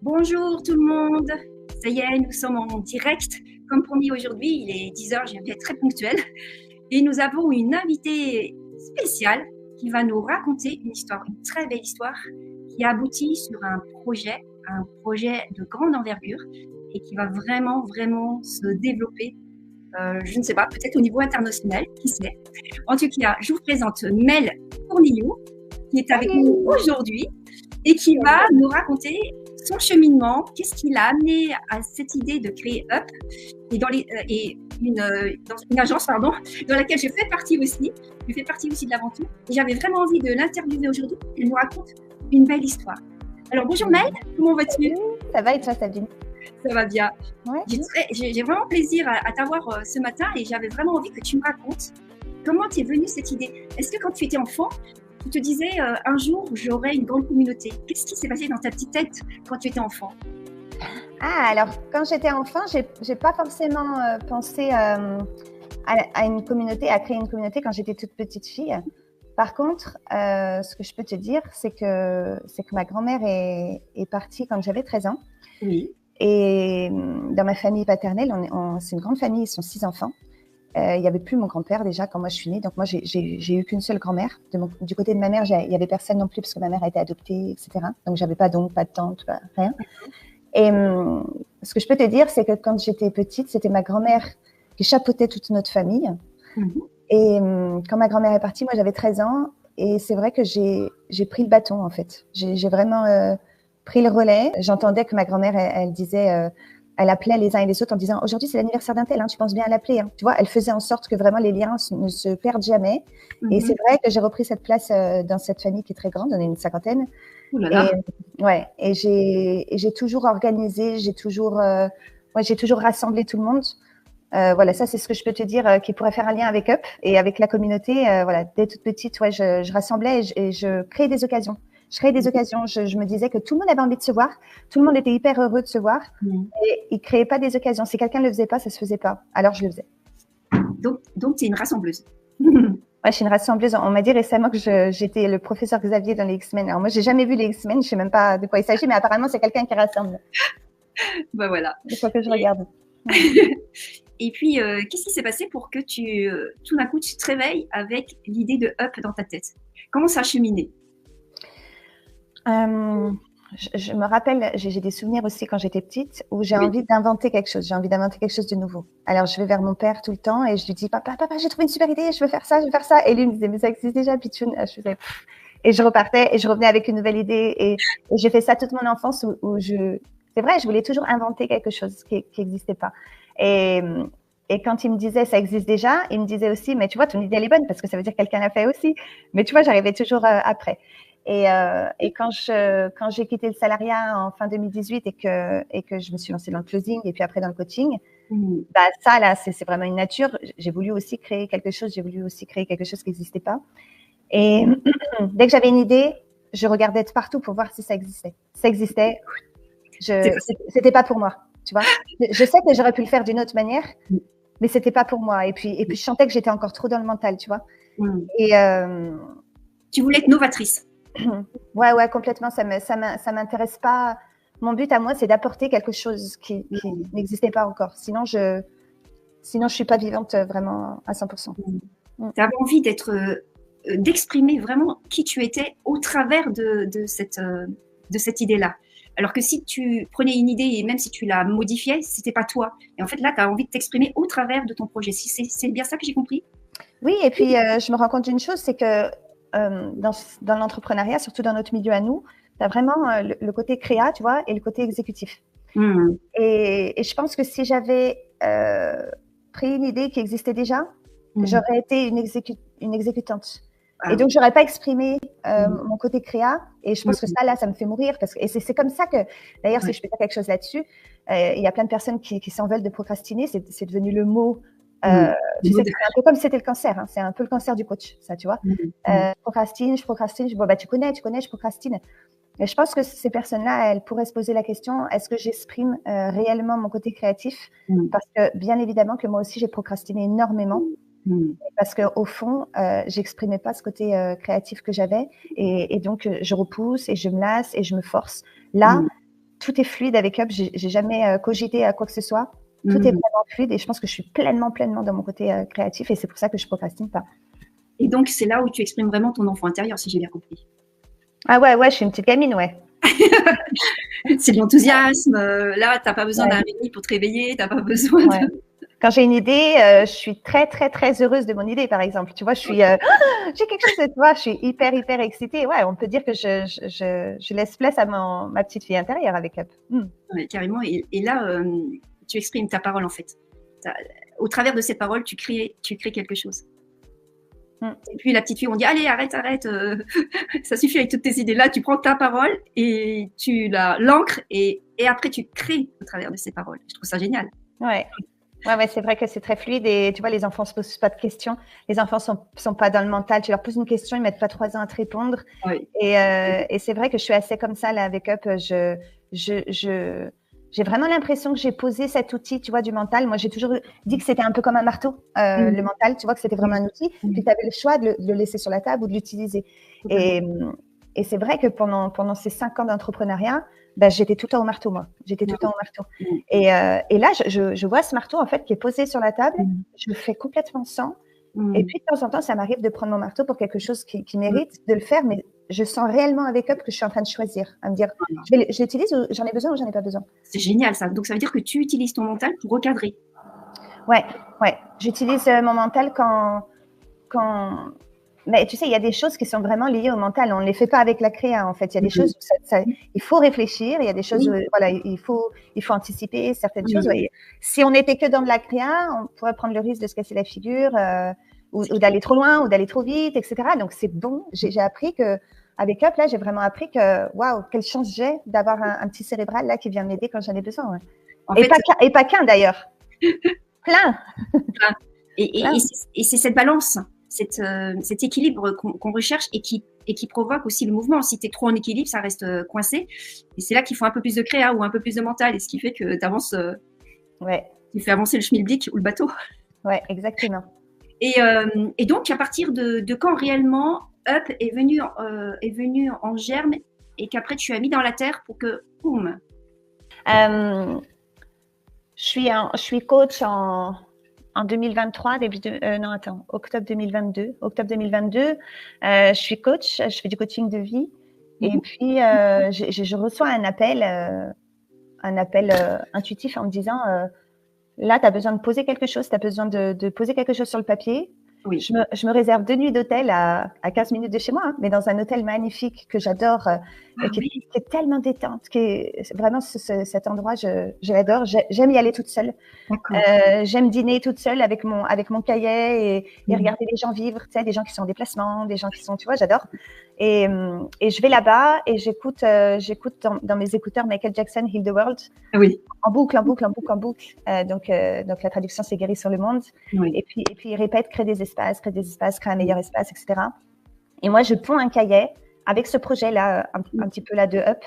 Bonjour tout le monde, ça y est, nous sommes en direct. Comme promis aujourd'hui, il est 10h, j'ai été très ponctuelle. Et nous avons une invitée spéciale qui va nous raconter une histoire, une très belle histoire, qui aboutit sur un projet de grande envergure et qui va vraiment se développer, je ne sais pas, peut-être au niveau international, qui sait. En tout cas, je vous présente Mel Fournillou, qui est avec nous aujourd'hui et qui va nous raconter son cheminement, qu'est-ce qui l'a amené à cette idée de créer Up et dans une agence dans laquelle je fais partie aussi. Je fais partie aussi de l'aventure et j'avais vraiment envie de l'interviewer aujourd'hui. Elle nous raconte une belle histoire. Alors bonjour Mel, comment vas-tu? Ça va et toi Sabine? Ça va bien. Ouais. J'ai vraiment plaisir à t'avoir ce matin et j'avais vraiment envie que tu me racontes comment t'es venue cette idée. Est-ce que quand tu étais enfant, tu te disais un jour j'aurai une grande communauté? Qu'est-ce qui s'est passé dans ta petite tête quand tu étais enfant? Alors quand j'étais enfant, j'ai pas forcément pensé à une communauté, à créer une communauté quand j'étais toute petite fille. Par contre, ce que je peux te dire, c'est que ma grand-mère est partie quand j'avais 13 ans. Oui. Et dans ma famille paternelle, c'est une grande famille, ils sont 6 enfants. Il n'y avait plus mon grand-père déjà quand moi je suis née, donc moi j'ai eu qu'une seule grand-mère. Du côté de ma mère, il n'y avait personne non plus parce que ma mère a été adoptée, etc. Donc j'avais pas d'oncle, pas de tante, rien. Et ce que je peux te dire, c'est que quand j'étais petite, c'était ma grand-mère qui chapeautait toute notre famille. Et quand ma grand-mère est partie, moi j'avais 13 ans et c'est vrai que j'ai pris le bâton en fait. J'ai vraiment pris le relais. J'entendais que ma grand-mère, elle disait... elle appelait les uns et les autres en disant « Aujourd'hui, c'est l'anniversaire d'un tel, hein, tu penses bien à l'appeler. Hein. » Tu vois, elle faisait en sorte que vraiment les liens ne se perdent jamais. Et c'est vrai que j'ai repris cette place dans cette famille qui est très grande, on est une 50aine. Et j'ai toujours organisé, j'ai toujours rassemblé tout le monde. Voilà, ça, c'est ce que je peux te dire qui pourrait faire un lien avec Up et avec la communauté. Voilà, dès toute petite, je rassemblais et je créais des occasions. Je créais des occasions. Je me disais que tout le monde avait envie de se voir. Tout le monde était hyper heureux de se voir. Et ils ne créaient pas des occasions. Si quelqu'un ne le faisait pas, ça ne se faisait pas. Alors, je le faisais. Donc tu es une rassembleuse. Ouais, je suis une rassembleuse. On m'a dit récemment que j'étais le professeur Xavier dans les X-Men. Alors, moi, je n'ai jamais vu les X-Men. Je ne sais même pas de quoi il s'agit, mais apparemment, c'est quelqu'un qui rassemble. Ben voilà. Il faut que je regarde. Et puis, qu'est-ce qui s'est passé pour que tout d'un coup, tu te réveilles avec l'idée de Up dans ta tête? Comment ça a cheminé? Je me rappelle, j'ai des souvenirs aussi quand j'étais petite où j'ai envie d'inventer quelque chose. J'ai envie d'inventer quelque chose de nouveau. Alors, je vais vers mon père tout le temps et je lui dis « Papa, j'ai trouvé une super idée, je veux faire ça. » Et lui, il me disait « Mais ça existe déjà, Pichoun. » Je faisais pff. Et je repartais et je revenais avec une nouvelle idée. Et j'ai fait ça toute mon enfance où c'est vrai, je voulais toujours inventer quelque chose qui n'existait pas. Et quand il me disait « Ça existe déjà », il me disait aussi « Mais tu vois, ton idée, elle est bonne parce que ça veut dire que quelqu'un l'a fait aussi. » Mais tu vois, j'arrivais toujours après. Et quand j'ai quitté le salariat en fin 2018 et que je me suis lancée dans le closing et puis après dans le coaching, ça là, c'est vraiment une nature. J'ai voulu aussi créer quelque chose. J'ai voulu aussi créer quelque chose qui n'existait pas. Et dès que j'avais une idée, je regardais de partout pour voir si ça existait. Ça existait. C'était pas pour moi. Tu vois. Je sais que j'aurais pu le faire d'une autre manière, mais c'était pas pour moi. Et puis je sentais que j'étais encore trop dans le mental, tu vois. Et tu voulais être novatrice. Ouais, complètement. Ça m'intéresse pas. Mon but à moi, c'est d'apporter quelque chose qui n'existait pas encore. Sinon, je suis pas vivante vraiment à 100%. Tu avais envie d'exprimer vraiment qui tu étais au travers de cette idée-là. Alors que si tu prenais une idée et même si tu la modifiais, c'était pas toi. Et en fait, là, tu as envie de t'exprimer au travers de ton projet. C'est bien ça que j'ai compris? Oui, et puis je me rends compte d'une chose, c'est que dans l'entrepreneuriat, surtout dans notre milieu à nous, tu as vraiment le côté créa, tu vois, et le côté exécutif. Et je pense que si j'avais pris une idée qui existait déjà, j'aurais été une exécutante. Et donc, je n'aurais pas exprimé mon côté créa. Et je pense que ça me fait mourir. Et c'est comme ça que, d'ailleurs, si je peux dire quelque chose là-dessus, il y a plein de personnes qui s'en veulent de procrastiner. C'est devenu le mot. Tu sais, c'est un peu comme si c'était le cancer. Hein. C'est un peu le cancer du coach, ça, tu vois. Je procrastine. Bon, tu connais, je procrastine. Et je pense que ces personnes-là, elles pourraient se poser la question, est-ce que j'exprime réellement mon côté créatif? Parce que, bien évidemment, que moi aussi, j'ai procrastiné énormément. Parce qu'au fond, j'exprimais pas ce côté créatif que j'avais. Et donc, je repousse et je me lasse et je me force. Là, tout est fluide avec Up. J'ai jamais cogité à quoi que ce soit. Tout est vraiment fluide et je pense que je suis pleinement dans mon côté créatif et c'est pour ça que je procrastine pas. Et donc, c'est là où tu exprimes vraiment ton enfant intérieur, si j'ai bien compris. Ah ouais, je suis une petite gamine, ouais. C'est de l'enthousiasme. Là, tu n'as pas besoin d'un réveil pour te réveiller. Tu n'as pas besoin de... Quand j'ai une idée, je suis très, très, très heureuse de mon idée, par exemple. Tu vois, je suis, j'ai quelque chose de toi, je suis hyper, hyper excitée. Ouais, on peut dire que je laisse place à ma petite fille intérieure avec Up. Ouais, carrément. Et là, tu exprimes ta parole, en fait. Au travers de ces paroles, tu crées quelque chose. Et puis la petite fille, on dit allez, arrête, ça suffit avec toutes tes idées. Là, tu prends ta parole et tu l'ancres et après tu crées au travers de ces paroles. Je trouve ça génial. Ouais, c'est vrai que c'est très fluide et tu vois, les enfants ne se posent pas de questions. Les enfants sont pas dans le mental. Tu leur poses une question, ils mettent pas 3 ans à te répondre. Oui. Et c'est vrai que je suis assez comme ça là avec Up. J'ai vraiment l'impression que j'ai posé cet outil, tu vois, du mental. Moi, j'ai toujours dit que c'était un peu comme un marteau, le mental, tu vois, que c'était vraiment un outil. Puis tu avais le choix de le laisser sur la table ou de l'utiliser. Et c'est vrai que pendant ces 5 ans d'entrepreneuriat, j'étais tout le temps au marteau, moi. J'étais tout le temps au marteau. Et là, je vois ce marteau, en fait, qui est posé sur la table. Je le fais complètement sans. Et puis, de temps en temps, ça m'arrive de prendre mon marteau pour quelque chose qui mérite de le faire, mais je sens réellement avec Up que je suis en train de choisir, à me dire, je l'utilise ou j'en ai besoin ou j'en ai pas besoin. C'est génial, ça. Donc, ça veut dire que tu utilises ton mental pour recadrer. Ouais. J'utilise mon mental quand... Mais tu sais, il y a des choses qui sont vraiment liées au mental. On ne les fait pas avec la créa, en fait. Il y a des choses où il faut réfléchir. Il y a des choses où il faut anticiper certaines choses. Ouais. Si on n'était que dans de la créa, on pourrait prendre le risque de se casser la figure ou d'aller trop loin ou d'aller trop vite, etc. Donc, c'est bon. J'ai appris que avec Up, là, j'ai vraiment appris que, waouh, quelle chance j'ai d'avoir un petit cérébral là qui vient m'aider quand j'en ai besoin. Ouais. Et pas qu'un, d'ailleurs. Plein. Et c'est cette balance, cet équilibre qu'on recherche et qui provoque aussi le mouvement. Si tu es trop en équilibre, ça reste coincé. Et c'est là qu'il faut un peu plus de créa ou un peu plus de mental. Et ce qui fait que tu avances, tu fais avancer le schmilblick ou le bateau. Ouais, exactement. Et donc, à partir de quand réellement Up est venu en germe et qu'après tu as mis dans la terre pour que, boum. Je suis coach en 2023, octobre 2022. Octobre 2022, je suis coach, je fais du coaching de vie. Et puis, je reçois un appel intuitif en me disant là, tu as besoin de poser quelque chose, tu as besoin de poser quelque chose sur le papier. Oui. Je me réserve 2 nuits d'hôtel à 15 minutes de chez moi, hein, mais dans un hôtel magnifique que j'adore, qui est tellement détente, vraiment cet endroit, je l'adore. J'aime y aller toute seule. J'aime dîner toute seule avec mon cahier et regarder les gens vivre, tu sais, des gens qui sont en déplacement, des gens qui sont, tu vois, j'adore. Et je vais là-bas et j'écoute dans mes écouteurs Michael Jackson, Heal the World. Oui. En boucle. Donc la traduction, c'est guérir sur le monde. Oui. Et puis il répète, crée des espaces, crée un meilleur espace, etc. Et moi, je ponds un cahier avec ce projet-là, un petit peu là de Up.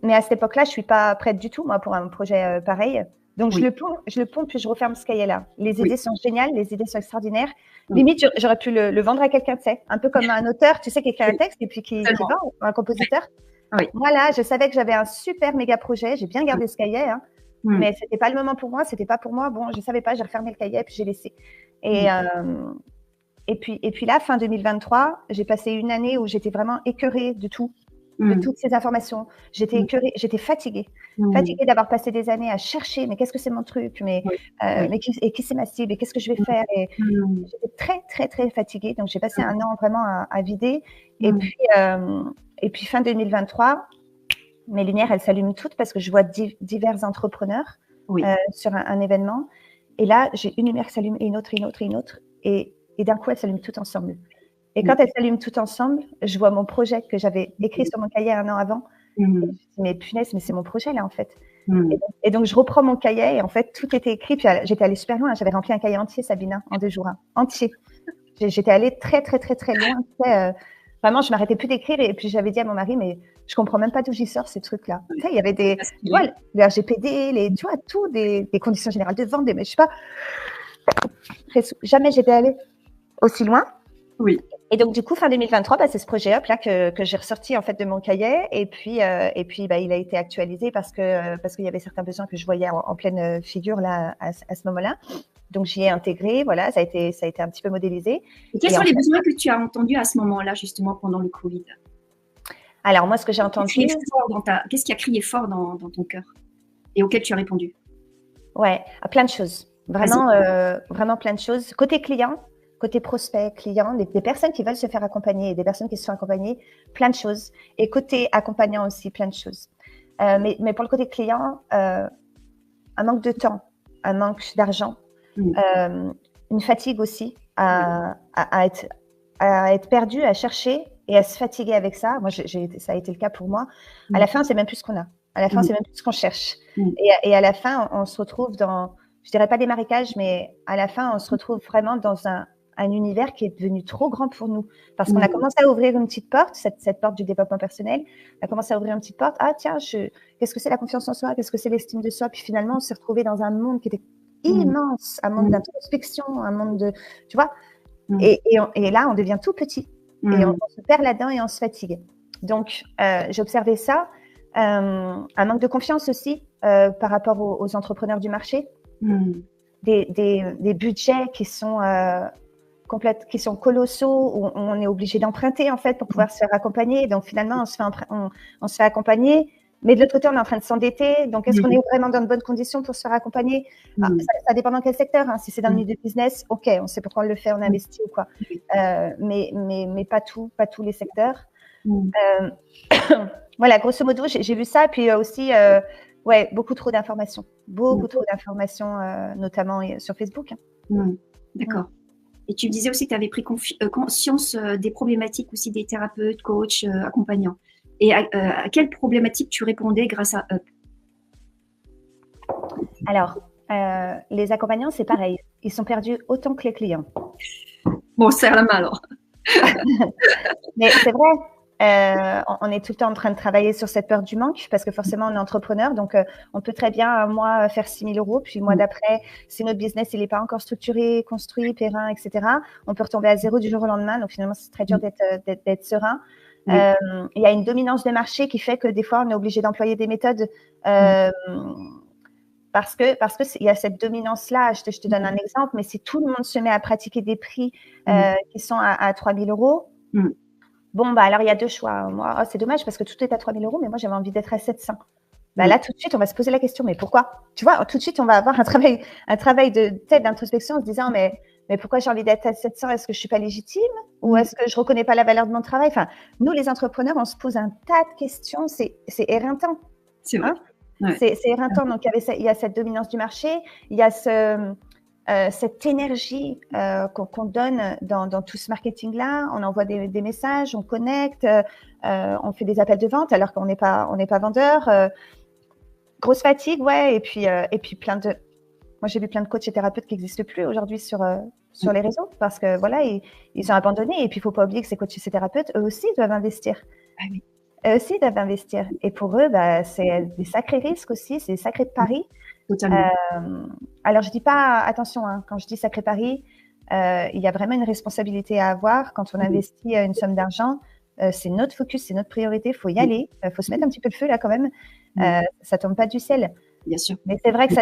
Mais à cette époque-là, je suis pas prête du tout, moi, pour un projet pareil. Donc, je le ponds, puis je referme ce cahier-là. Les idées sont géniales, les idées sont extraordinaires. Limite, j'aurais pu le vendre à quelqu'un, tu sais, un peu comme un auteur, tu sais, qui écrit un texte et puis qui vend, un compositeur. Oui. Voilà, je savais que j'avais un super méga projet. J'ai bien gardé ce cahier, hein, mais c'était pas le moment pour moi, c'était pas pour moi. Bon, je savais pas, j'ai refermé le cahier puis j'ai laissé. Et puis là, fin 2023, j'ai passé une année où j'étais vraiment écœurée de tout. De toutes ces informations. J'étais écœurée, j'étais fatiguée. Fatiguée d'avoir passé des années à chercher, mais qu'est-ce que c'est mon truc, mais qui c'est ma cible, et qu'est-ce que je vais faire. Et j'étais très, très, très fatiguée. Donc, j'ai passé un an vraiment à vider. Et puis, fin 2023, mes lumières, elles s'allument toutes parce que je vois divers entrepreneurs sur un événement. Et là, j'ai une lumière qui s'allume et une autre. Et d'un coup, elles s'allument toutes ensemble. Et quand elles s'allument toutes ensemble, je vois mon projet que j'avais écrit sur mon cahier un an avant. Et je me dis, mais punaise, mais c'est mon projet là en fait. Et donc, je reprends mon cahier et en fait, tout était écrit. Puis j'étais allée super loin. J'avais rempli un cahier entier, Sabina, en 2 jours. Entier. J'étais allée très, très, très, très loin. Vraiment, je m'arrêtais plus d'écrire. Et puis, j'avais dit à mon mari, mais je comprends même pas d'où j'y sors ces trucs-là. Tu sais, il y avait le RGPD, tu vois, tout, des conditions générales de vente, mais je sais pas. Jamais j'étais allée aussi loin. Oui. Et donc, du coup, fin 2023, c'est ce projet Up là que j'ai ressorti en fait de mon cahier. Et puis, il a été actualisé parce qu'il y avait certains besoins que je voyais en pleine figure là à ce moment-là. Donc, j'y ai intégré. Voilà, ça a été un petit peu modélisé. Et quels sont les besoins que tu as entendus à ce moment-là, justement, pendant le Covid? Alors, moi, ce que j'ai entendu… Qu'est-ce qui a crié fort dans ton cœur et auquel tu as répondu? Ouais, plein de choses. Vraiment, vraiment plein de choses. Côté client, côté prospect, client, des personnes qui veulent se faire accompagner et des personnes qui se sont accompagnées, plein de choses. Et côté accompagnant aussi, plein de choses. Mais pour le côté client, un manque de temps, un manque d'argent, une fatigue aussi à être perdu, à chercher et à se fatiguer avec ça. Moi, ça a été le cas pour moi. À la fin, c'est même plus ce qu'on a. À la fin, c'est même plus ce qu'on cherche. Et à la fin, on se retrouve dans, je dirais pas des marécages, mais à la fin, on se retrouve vraiment dans un univers qui est devenu trop grand pour nous. Parce qu'on a commencé à ouvrir une petite porte, cette porte du développement personnel. On a commencé à ouvrir une petite porte. Ah, tiens, qu'est-ce que c'est la confiance en soi? Qu'est-ce que c'est l'estime de soi? Puis finalement, on s'est retrouvé dans un monde qui était immense, un monde d'introspection, un monde de, tu vois. Et là, on devient tout petit. Et on se perd là-dedans et on se fatigue. Donc, j'ai observé ça. Un manque de confiance aussi par rapport aux entrepreneurs du marché. Des budgets qui sont qui sont colossaux, où on est obligé d'emprunter en fait pour pouvoir se faire accompagner. Donc finalement, on se fait accompagner, mais de l'autre côté, on est en train de s'endetter. Donc est-ce qu'on est vraiment dans de bonnes conditions pour se faire accompagner? Ça dépend dans quel secteur. Hein. Si c'est dans le milieu du business, ok, on sait pourquoi on le fait, on investit ou quoi. Mais pas tous les secteurs. Voilà, grosso modo, j'ai vu ça. Puis aussi, beaucoup trop d'informations. Trop d'informations, notamment sur Facebook. D'accord. Et tu me disais aussi que tu avais pris conscience des problématiques aussi des thérapeutes, coachs, accompagnants. Et à quelles problématiques tu répondais grâce à Up? Alors, les accompagnants, c'est pareil. Ils sont perdus autant que les clients. Bon, serre la main alors. Mais c'est vrai. On est tout le temps en train de travailler sur cette peur du manque parce que forcément on est entrepreneur, donc on peut très bien un mois faire 6 000 euros, puis le mois d'après, si notre business il n'est pas encore structuré, construit, périn, etc., on peut retomber à zéro du jour au lendemain. Donc finalement c'est très dur d'être serein. Il y a une dominance de marché qui fait que des fois on est obligé d'employer des méthodes parce que il y a cette dominance là. Je te donne un exemple, mais si tout le monde se met à pratiquer des prix qui sont à 3 000 euros, bon, alors il y a deux choix. Moi, c'est dommage parce que tout est à 3 000 euros, mais moi, j'avais envie d'être à 700. Là, tout de suite, on va se poser la question, mais pourquoi? Tu vois, tout de suite, on va avoir un travail d'introspection en se disant, mais pourquoi j'ai envie d'être à 700? Est-ce que je suis pas légitime? Ou est-ce que je reconnais pas la valeur de mon travail? Enfin, nous, les entrepreneurs, on se pose un tas de questions. C'est éreintant. C'est vrai. C'est éreintant. Donc, il y a cette dominance du marché. Il y a cette énergie qu'on donne dans tout ce marketing-là. On envoie des messages, on connecte, on fait des appels de vente alors qu'on n'est pas vendeur. Grosse fatigue, et puis moi j'ai vu plein de coachs et thérapeutes qui n'existent plus aujourd'hui sur les réseaux parce que voilà, ils ont abandonné. Et puis il faut pas oublier que ces coachs et ces thérapeutes, eux aussi doivent investir. Eux aussi doivent investir. Et pour eux, c'est des sacrés risques aussi, c'est des sacrés paris. Alors, je dis pas, attention, quand je dis sacré pari, il y a vraiment une responsabilité à avoir quand on investit une somme d'argent. C'est notre focus, c'est notre priorité, il faut y aller, il faut se mettre un petit peu le feu là quand même. Ça tombe pas du ciel. Bien sûr. Mais c'est vrai que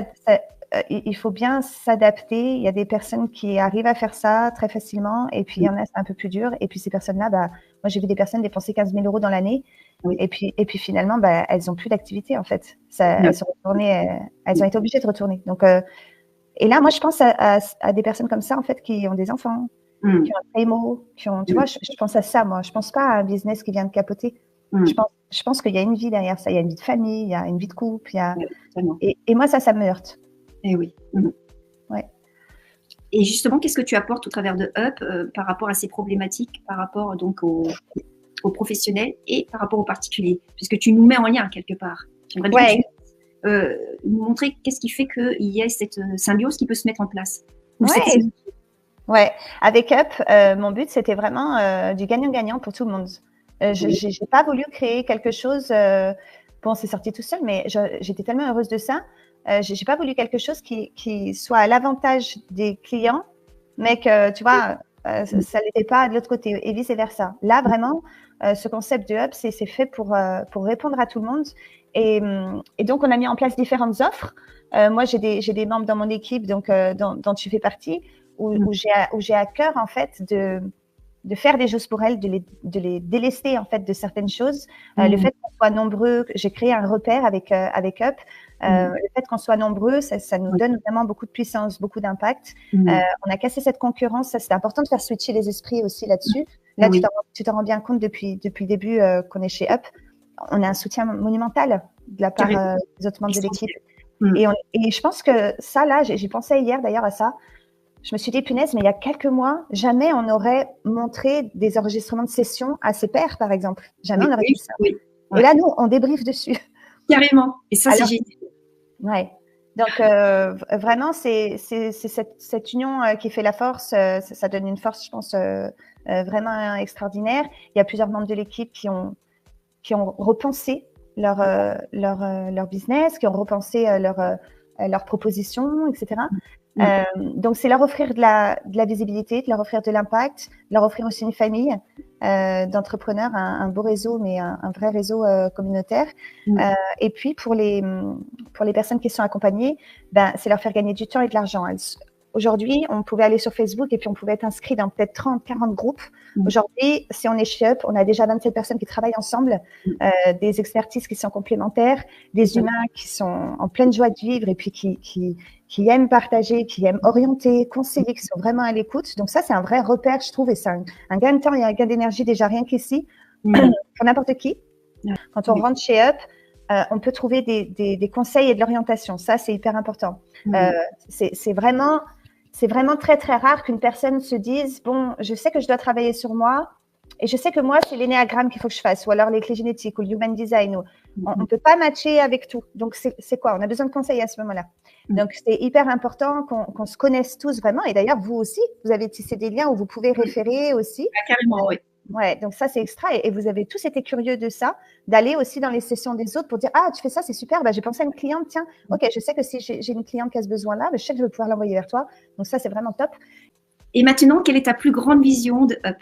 il faut bien s'adapter. Il y a des personnes qui arrivent à faire ça très facilement et puis il y en a, c'est un peu plus dur. Et puis ces personnes-là, moi j'ai vu des personnes dépenser 15 000 euros dans l'année. Et puis finalement, elles n'ont plus d'activité en fait. Elles sont retournées, elles ont été obligées de retourner. Donc, et là, moi, je pense à des personnes comme ça en fait qui ont des enfants, qui ont un PMO, tu vois, je pense à ça. Moi, je pense pas à un business qui vient de capoter. Je pense qu'il y a une vie derrière ça. Il y a une vie de famille, il y a une vie de couple. Et moi, ça me heurte. Et oui. Ouais. Et justement, qu'est-ce que tu apportes au travers de Up par rapport à ces problématiques, par rapport donc aux professionnels et par rapport aux particuliers, puisque tu nous mets en lien quelque part. J'aimerais bien nous montrer qu'est-ce qui fait qu'il y a cette symbiose qui peut se mettre en place. Avec Up, mon but, c'était vraiment du gagnant-gagnant pour tout le monde. Je n'ai pas voulu créer quelque chose, bon, c'est sorti tout seul, mais j'étais tellement heureuse de ça. Je n'ai pas voulu quelque chose qui soit à l'avantage des clients, mais que, tu vois, ça l'était pas de l'autre côté et vice versa. Là, vraiment, ce concept de hub, c'est fait pour répondre à tout le monde. Et donc, on a mis en place différentes offres. Moi, j'ai des membres dans mon équipe, donc dont tu fais partie, où j'ai à cœur en fait de faire des choses pour elles, de les délester en fait de certaines choses. Le fait qu'on soit nombreux, j'ai créé un repère avec Up. Le fait qu'on soit nombreux, ça nous donne vraiment beaucoup de puissance, beaucoup d'impact. On a cassé cette concurrence. Ça, c'est important de faire switcher les esprits aussi là-dessus. Là, tu t'en rends bien compte depuis le début qu'on est chez Up. On a un soutien monumental de la part des autres membres de l'équipe. Et je pense que ça, là, j'ai pensé hier d'ailleurs à ça. Je me suis dit, punaise, mais il y a quelques mois, jamais on aurait montré des enregistrements de sessions à ses pairs, par exemple. Jamais on aurait fait ça. Et là, nous, on débriefe dessus. Carrément. Et ça, c'est génial. Ouais. Donc, vraiment, c'est cette union qui fait la force. Ça donne une force, je pense, vraiment extraordinaire. Il y a plusieurs membres de l'équipe qui ont repensé leur business, qui ont repensé leurs propositions, etc. Donc, c'est leur offrir de la visibilité, de leur offrir de l'impact, de leur offrir aussi une famille d'entrepreneurs, un beau réseau, mais un vrai réseau communautaire. Et puis, pour les personnes qui sont accompagnées, c'est leur faire gagner du temps et de l'argent. Aujourd'hui, on pouvait aller sur Facebook et puis on pouvait être inscrit dans peut-être 30, 40 groupes. Aujourd'hui, si on est chez Up, on a déjà 27 personnes qui travaillent ensemble, des expertises qui sont complémentaires, des humains qui sont en pleine joie de vivre et puis qui aiment partager, qui aiment orienter, conseiller, qui sont vraiment à l'écoute. Donc ça, c'est un vrai repère, je trouve, et c'est un gain de temps et un gain d'énergie déjà rien qu'ici, pour n'importe qui. Quand on rentre chez Up, on peut trouver des conseils et de l'orientation. Ça, c'est hyper important. C'est vraiment très, très rare qu'une personne se dise, bon, je sais que je dois travailler sur moi et je sais que moi, c'est l'énéagramme qu'il faut que je fasse ou alors les clés génétiques ou le human design. On ne peut pas matcher avec tout. Donc, c'est quoi? On a besoin de conseils à ce moment-là. Donc, c'est hyper important qu'on se connaisse tous vraiment. Et d'ailleurs, vous aussi, vous avez tissé des liens où vous pouvez référer aussi. Carrément, oui. Ouais, donc ça, c'est extra. Et vous avez tous été curieux de ça, d'aller aussi dans les sessions des autres pour dire, ah, tu fais ça, c'est super. J'ai pensé à une cliente, tiens, ok, je sais que si j'ai une cliente qui a ce besoin-là, je sais que je vais pouvoir l'envoyer vers toi. Donc ça, c'est vraiment top. Et maintenant, quelle est ta plus grande vision de Up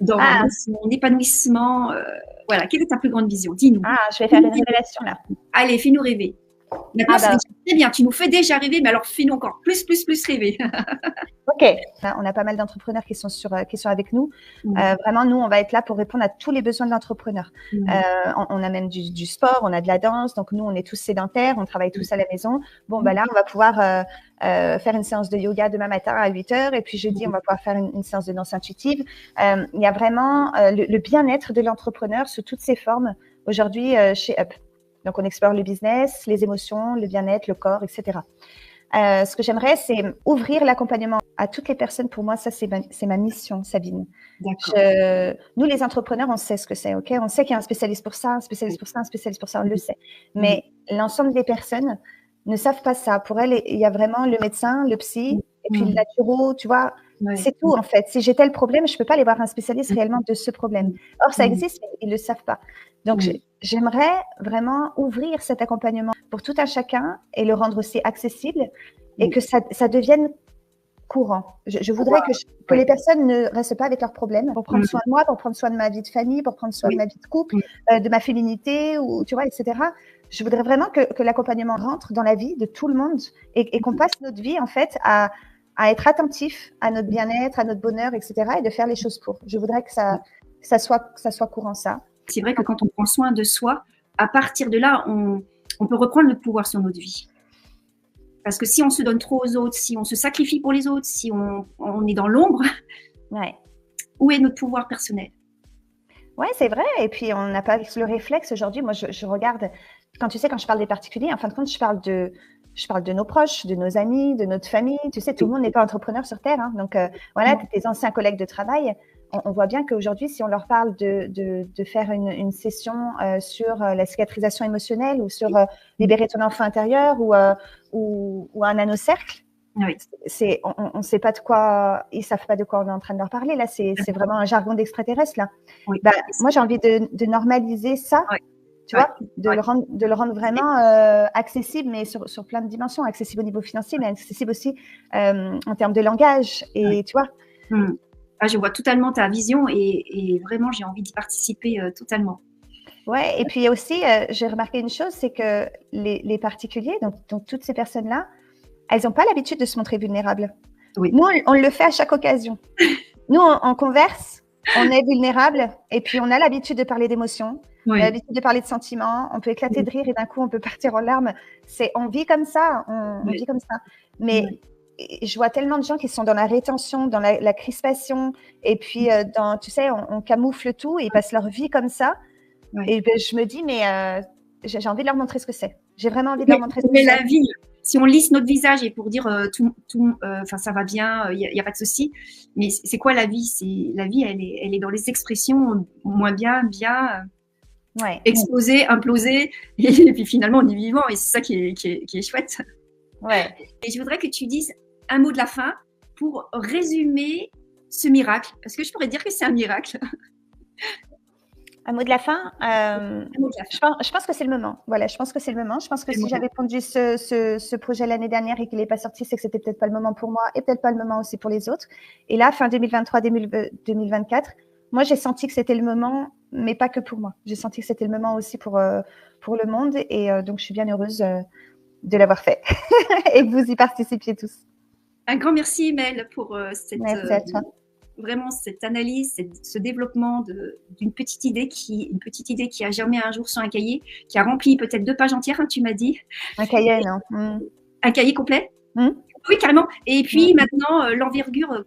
dans son épanouissement? Voilà, quelle est ta plus grande vision? Dis-nous. Je vais faire une révélation là. Allez, fais-nous rêver. Maintenant, c'est très bien, tu nous fais déjà rêver, mais alors fais-nous encore plus rêver. Ok, on a pas mal d'entrepreneurs qui sont avec nous. Vraiment, nous, on va être là pour répondre à tous les besoins de l'entrepreneur. On a même du sport, on a de la danse, donc nous, on est tous sédentaires, on travaille tous à la maison. Bon, là, on va pouvoir faire une séance de yoga demain matin à 8h, et puis jeudi, on va pouvoir faire une séance de danse intuitive. Il y a vraiment le bien-être de l'entrepreneur sous toutes ses formes aujourd'hui chez Up. Donc, on explore le business, les émotions, le bien-être, le corps, etc. Ce que j'aimerais, c'est ouvrir l'accompagnement à toutes les personnes. Pour moi, ça, c'est ma mission, Sabine. Nous, les entrepreneurs, on sait ce que c'est, ok? On sait qu'il y a un spécialiste pour ça, un spécialiste pour ça, un spécialiste pour ça, on le sait. Mais l'ensemble des personnes ne savent pas ça. Pour elles, il y a vraiment le médecin, le psy, et puis le naturo, tu vois. C'est tout, en fait. Si j'ai tel problème, je ne peux pas aller voir un spécialiste réellement de ce problème. Or, ça existe, mais ils ne le savent pas. Donc, j'aimerais vraiment ouvrir cet accompagnement pour tout un chacun et le rendre aussi accessible et que ça devienne courant. Je voudrais que les personnes ne restent pas avec leurs problèmes pour prendre soin de moi, pour prendre soin de ma vie de famille, pour prendre soin de ma vie de couple, de ma féminité, ou, tu vois, etc. Je voudrais vraiment que l'accompagnement rentre dans la vie de tout le monde et qu'on passe notre vie, en fait, à être attentif à notre bien-être, à notre bonheur, etc. et de faire les choses pour. Je voudrais que ça soit courant, ça. C'est vrai que quand on prend soin de soi, à partir de là, on peut reprendre le pouvoir sur notre vie. Parce que si on se donne trop aux autres, si on se sacrifie pour les autres, si on est dans l'ombre, où est notre pouvoir personnel? Oui, c'est vrai. Et puis, on n'a pas le réflexe aujourd'hui. Moi, je regarde, quand je parle des particuliers, en fin de compte, je parle de nos proches, de nos amis, de notre famille. Tu sais, tout le monde n'est pas entrepreneur sur Terre. Hein. Donc, voilà, tes anciens collègues de travail. On voit bien qu'aujourd'hui, si on leur parle de faire une session sur la cicatrisation émotionnelle ou sur libérer ton enfant intérieur ou un nanocercle, on ne sait pas de quoi, ils savent pas de quoi on est en train de leur parler. Là, c'est vraiment un jargon d'extraterrestre. Là. Moi, j'ai envie de normaliser ça. Tu vois, de le rendre vraiment accessible, mais sur plein de dimensions, accessible au niveau financier, mais accessible aussi en termes de langage. Et tu vois, Mm. Ah, je vois totalement ta vision et vraiment, j'ai envie d'y participer totalement. Ouais, et puis aussi, j'ai remarqué une chose, c'est que les particuliers, donc toutes ces personnes-là, elles n'ont pas l'habitude de se montrer vulnérables. Oui. Nous, on le fait à chaque occasion. Nous, on converse, on est vulnérable, et puis on a l'habitude de parler d'émotions, on Oui. a l'habitude de parler de sentiments, on peut éclater de rire et d'un coup, on peut partir en larmes. On vit comme ça, on vit comme ça. Mais je vois tellement de gens qui sont dans la rétention, dans la crispation, et puis tu sais, on camoufle tout et ils passent leur vie comme ça. Ouais. Et ben, je me dis, mais j'ai envie de leur montrer ce que c'est. J'ai vraiment envie de leur montrer ce que Mais c'est. la vie, si on lisse notre visage et pour dire ça va bien, il y a pas de souci. Mais c'est quoi la vie? La vie, elle est dans les expressions moins bien, bien, Ouais. explosé, implosé, et puis finalement on est vivant et c'est ça qui est chouette. Ouais. Et je voudrais que tu dises un mot de la fin pour résumer ce miracle. Est-ce que je pourrais dire que c'est un miracle? Un mot de la fin, mot de la fin. je pense que c'est le moment. Voilà, je pense que c'est le moment. Je pense que C'est le si moment. j'avais pondu ce projet l'année dernière et qu'il n'est pas sorti, c'est que c'était peut-être pas le moment pour moi et peut-être pas le moment aussi pour les autres. Et là, fin 2023, 2024, moi, j'ai senti que c'était le moment, mais pas que pour moi. J'ai senti que c'était le moment aussi pour le monde. Et donc, je suis bien heureuse de l'avoir fait et que vous y participiez tous. Un grand merci, Mel, pour Merci à toi. Vraiment cette analyse, ce développement d'une petite idée qui a germé un jour sur un cahier, qui a rempli peut-être 2 pages entières, hein, tu m'as dit. Un cahier, non? Un cahier complet? Mm. Oui, carrément. Et puis maintenant, l'envergure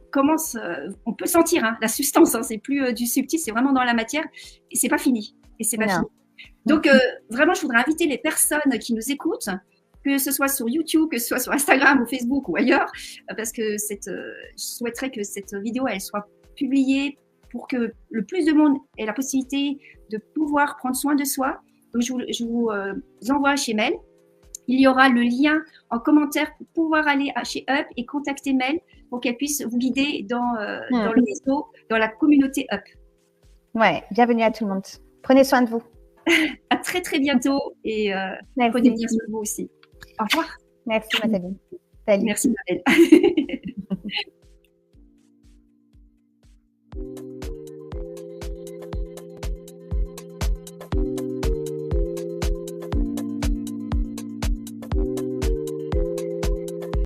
commence, on peut sentir hein, la substance, hein, c'est plus du subtil, c'est vraiment dans la matière, et c'est pas fini. Et c'est pas fini. Donc, vraiment, je voudrais inviter les personnes qui nous écoutent, que ce soit sur YouTube, que ce soit sur Instagram ou Facebook ou ailleurs, parce que je souhaiterais que cette vidéo, elle soit publiée pour que le plus de monde ait la possibilité de pouvoir prendre soin de soi. Donc, je vous envoie chez Mel. Il y aura le lien en commentaire pour pouvoir aller chez Up et contacter Mel pour qu'elle puisse vous guider dans le réseau, dans la communauté Up. Ouais, bienvenue à tout le monde. Prenez soin de vous. À très très bientôt et prenez bien soin de vous aussi. Au revoir. Merci Nathalie. Salut. Merci Mel.